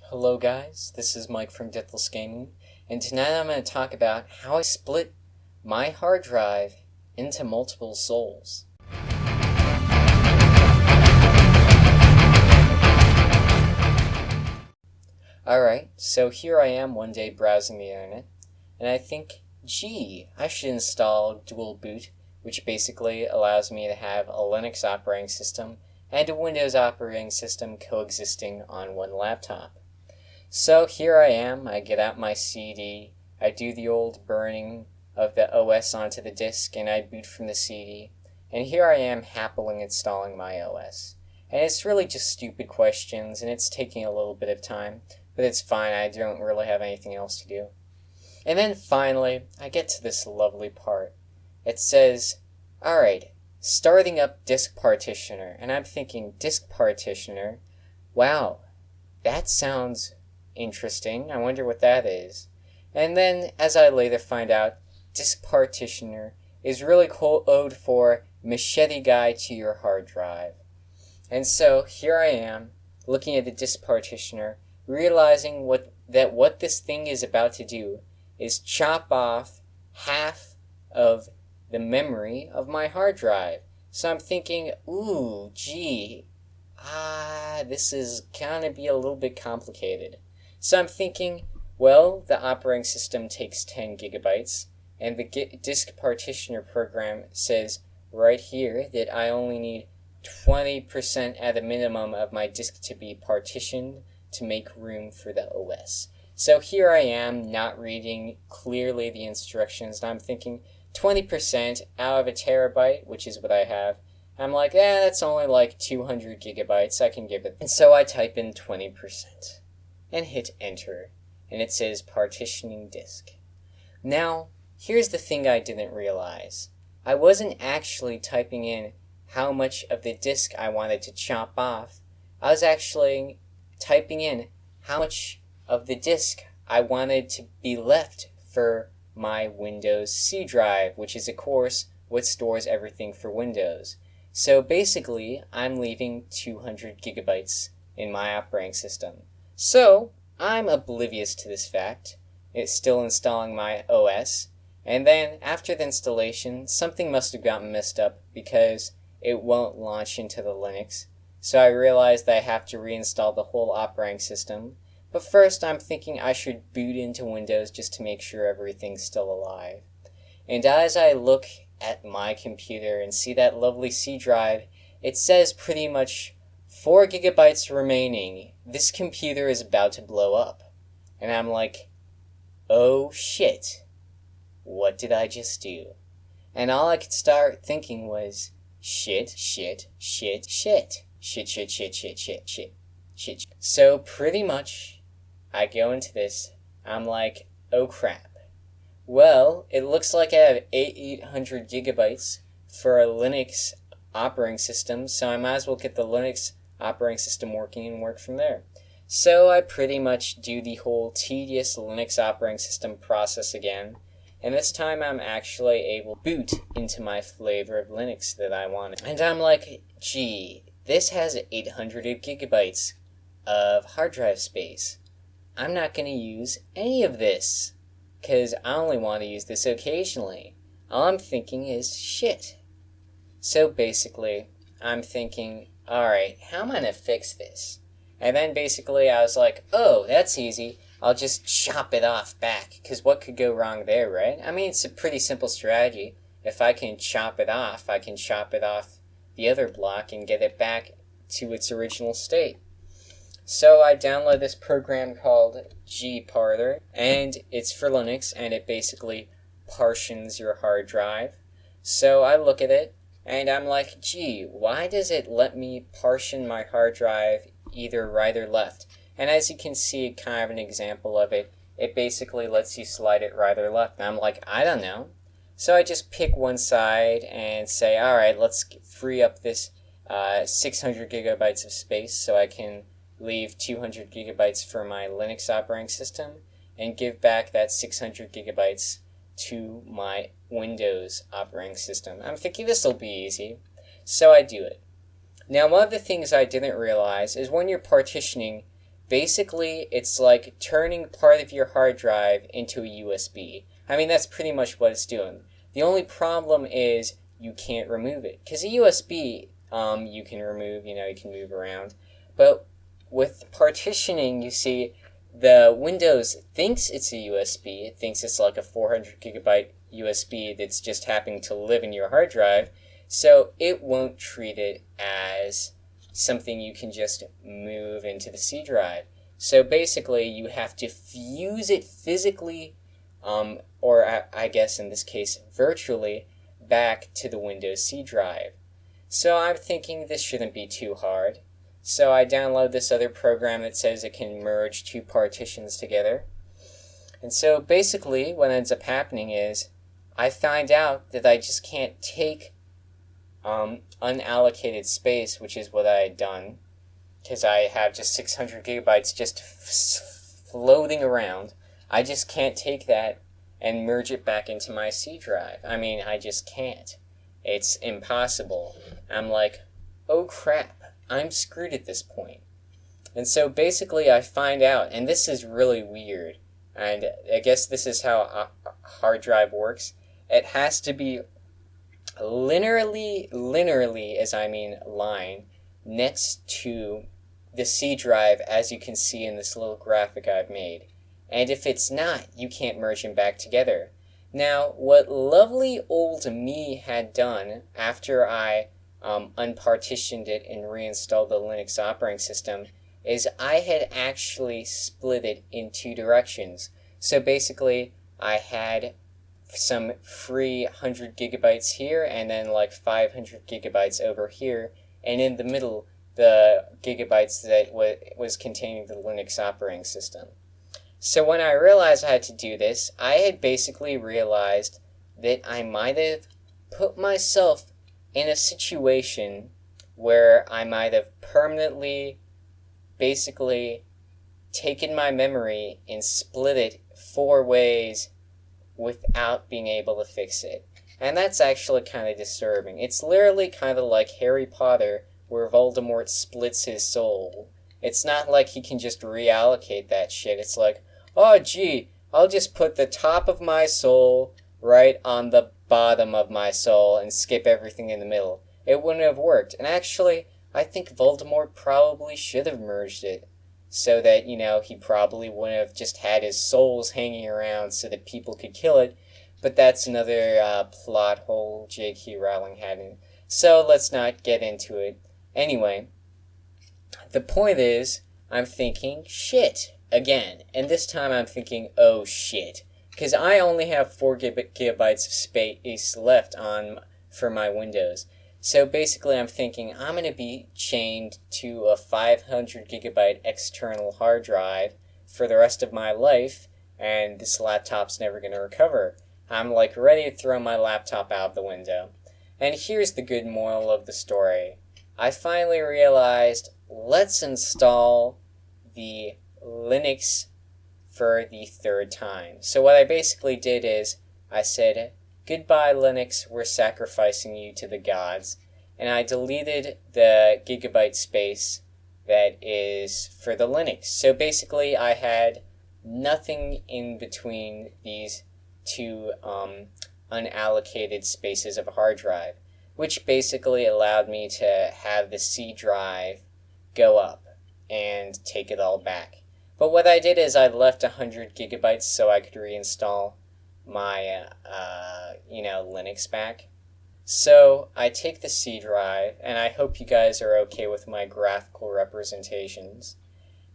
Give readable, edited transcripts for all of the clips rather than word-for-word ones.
Hello guys, this is Mike from Deathless and tonight I'm going to talk about how I split my hard drive into multiple souls. Alright, so here I am one day browsing the internet, and I think, gee, I should install dual boot, which basically allows me to have a Linux operating system and a Windows operating system coexisting on one laptop. So here I am, I get out my CD, I do the old burning of the OS onto the disk, and I boot from the CD, and here I am happily installing my OS. And it's really just stupid questions, and it's taking a little bit of time, but it's fine, I don't really have anything else to do. And then finally, I get to this lovely part. It says, alright, starting up disk partitioner, and I'm thinking, disk partitioner? Wow, that sounds interesting. I wonder what that is. And then, as I later find out, disk partitioner is really code for machete guide to your hard drive. And so here I am, looking at the disk partitioner, realizing what this thing is about to do is chop off half of the memory of my hard drive. So I'm thinking, ooh, gee, this is gonna be a little bit complicated. So I'm thinking, well, the operating system takes 10 gigabytes, and the disk partitioner program says right here that I only need 20% at a minimum of my disk to be partitioned to make room for the OS. So here I am, not reading clearly the instructions, and I'm thinking 20% out of a terabyte, which is what I have. I'm like, that's only like 200 gigabytes, I can give it. And so I type in 20% and hit enter, and it says partitioning disk. Now, here's the thing I didn't realize. I wasn't actually typing in how much of the disk I wanted to chop off. I was actually typing in how much of the disk I wanted to be left for my Windows C drive, which is of course what stores everything for Windows. So basically, I'm leaving 200 gigabytes in my operating system. So, I'm oblivious to this fact. It's still installing my OS, and then after the installation, something must have gotten messed up because it won't launch into the Linux. So I realized that I have to reinstall the whole operating system. But first, I'm thinking I should boot into Windows just to make sure everything's still alive. And as I look at my computer and see that lovely C drive, it says pretty much 4 gigabytes remaining. This computer is about to blow up. And I'm like, oh shit, what did I just do? And all I could start thinking was, shit. So pretty much, I go into this, I'm like, oh crap. Well, it looks like I have 800 gigabytes for a Linux operating system, so I might as well get the Linux operating system working and work from there. So I pretty much do the whole tedious Linux operating system process again, and this time I'm actually able to boot into my flavor of Linux that I wanted. And I'm like, gee, this has 800 gigabytes of hard drive space. I'm not going to use any of this, because I only want to use this occasionally. All I'm thinking is, shit. So basically, I'm thinking, alright, how am I going to fix this? And then basically I was like, oh, that's easy. I'll just chop it off back, because what could go wrong there, right? I mean, it's a pretty simple strategy. If I can chop it off, I can chop it off the other block and get it back to its original state. So I download this program called gparter, and it's for Linux, and it basically partitions your hard drive. So I look at it, and I'm like, gee, why does it let me partition my hard drive either right or left? And as you can see, kind of an example of it, it basically lets you slide it right or left. And I'm like, I don't know. So I just pick one side and say, alright, let's free up this 600 gigabytes of space so I can leave 200 gigabytes for my Linux operating system and give back that 600 gigabytes to my Windows operating system. I'm thinking this will be easy, so I do it. Now, one of the things I didn't realize is when you're partitioning, basically it's like turning part of your hard drive into a USB. I mean, that's pretty much what it's doing. The only problem is you can't remove it. Because a USB, you can remove, you can move around. But with partitioning, you see, the Windows thinks it's a USB. It thinks it's like a 400 gigabyte USB that's just happening to live in your hard drive. So it won't treat it as something you can just move into the C drive. So basically, you have to fuse it physically, or I guess in this case, virtually, back to the Windows C drive. So I'm thinking this shouldn't be too hard. So I download this other program that says it can merge two partitions together. And so basically what ends up happening is I find out that I just can't take unallocated space, which is what I had done, because I have just 600 gigabytes just floating around. I just can't take that and merge it back into my C drive. I mean, I just can't. It's impossible. I'm like, oh crap, I'm screwed at this point. And so basically I find out, and this is really weird, and I guess this is how a hard drive works. It has to be linearly, as I mean line, next to the C drive, as you can see in this little graphic I've made. And if it's not, you can't merge them back together. Now, what lovely old me had done after I unpartitioned it and reinstalled the Linux operating system is I had actually split it in two directions. So basically, I had some free 100 gigabytes here and then like 500 gigabytes over here, and in the middle, the gigabytes that was containing the Linux operating system. So when I realized I had to do this, I had basically realized that I might have put myself in a situation where I might have permanently basically taken my memory and split it 4 ways without being able to fix it. And that's actually kind of disturbing. It's literally kind of like Harry Potter, where Voldemort splits his soul. It's not like he can just reallocate that shit. It's like, oh gee, I'll just put the top of my soul right on the bottom of my soul and skip everything in the middle. It wouldn't have worked. And actually, I think Voldemort probably should have merged it, so that, he probably wouldn't have just had his souls hanging around so that people could kill it. But that's another plot hole J.K. Rowling had in. So let's not get into it. Anyway, the point is, I'm thinking, shit, again. And this time I'm thinking, oh shit. Because I only have 4 gigabytes of space left for my Windows. So basically I'm thinking I'm going to be chained to a 500 gigabyte external hard drive for the rest of my life, and this laptop's never going to recover. I'm like ready to throw my laptop out the window. And here's the good moral of the story. I finally realized, let's install the Linux for the 3rd time. So what I basically did is, I said, goodbye Linux, we're sacrificing you to the gods. And I deleted the gigabyte space that is for the Linux. So basically I had nothing in between these two unallocated spaces of a hard drive, which basically allowed me to have the C drive go up and take it all back. But what I did is I left 100 gigabytes so I could reinstall my, Linux back. So I take the C drive, and I hope you guys are okay with my graphical representations.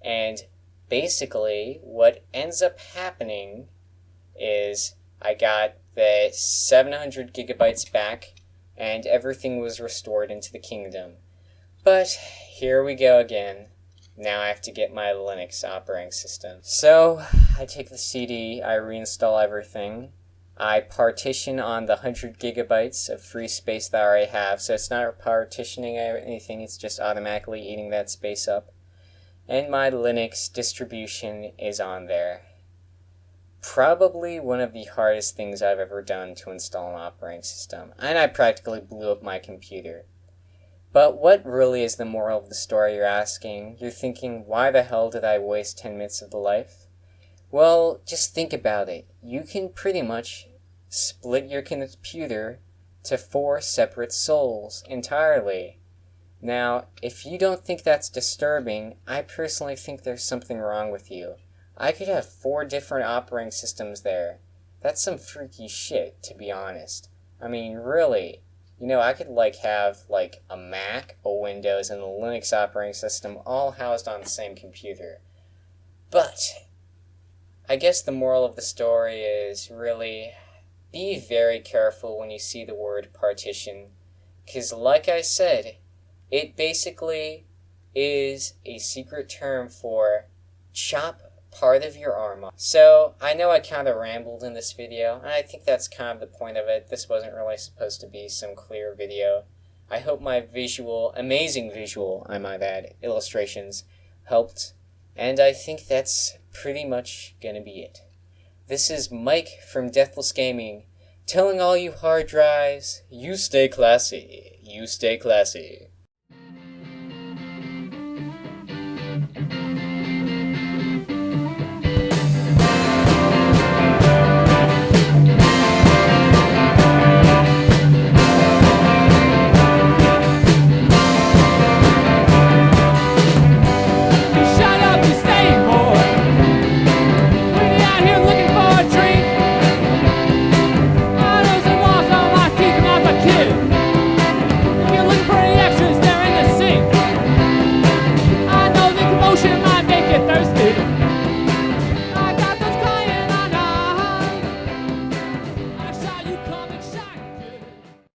And basically, what ends up happening is I got the 700 gigabytes back, and everything was restored into the kingdom. But here we go again. Now I have to get my Linux operating system. So I take the CD, I reinstall everything. I partition on the 100 gigabytes of free space that I already have. So it's not partitioning anything, it's just automatically eating that space up. And my Linux distribution is on there. Probably one of the hardest things I've ever done to install an operating system. And I practically blew up my computer. But what really is the moral of the story, you're asking? You're thinking, why the hell did I waste 10 minutes of the life? Well, just think about it. You can pretty much split your computer to 4 separate souls entirely. Now, if you don't think that's disturbing, I personally think there's something wrong with you. I could have 4 different operating systems there. That's some freaky shit, to be honest. I mean, really. I could have a Mac, a Windows, and a Linux operating system all housed on the same computer. But I guess the moral of the story is really be very careful when you see the word partition, because like I said, it basically is a secret term for chop part of your arm off. So I know I kind of rambled in this video, and I think that's kind of the point of it. This wasn't really supposed to be some clear video. I hope my amazing visual, I might add, illustrations helped, and I think that's pretty much gonna be it. This is Mike from Deathless Gaming, telling all you hard drives, you stay classy, you stay classy.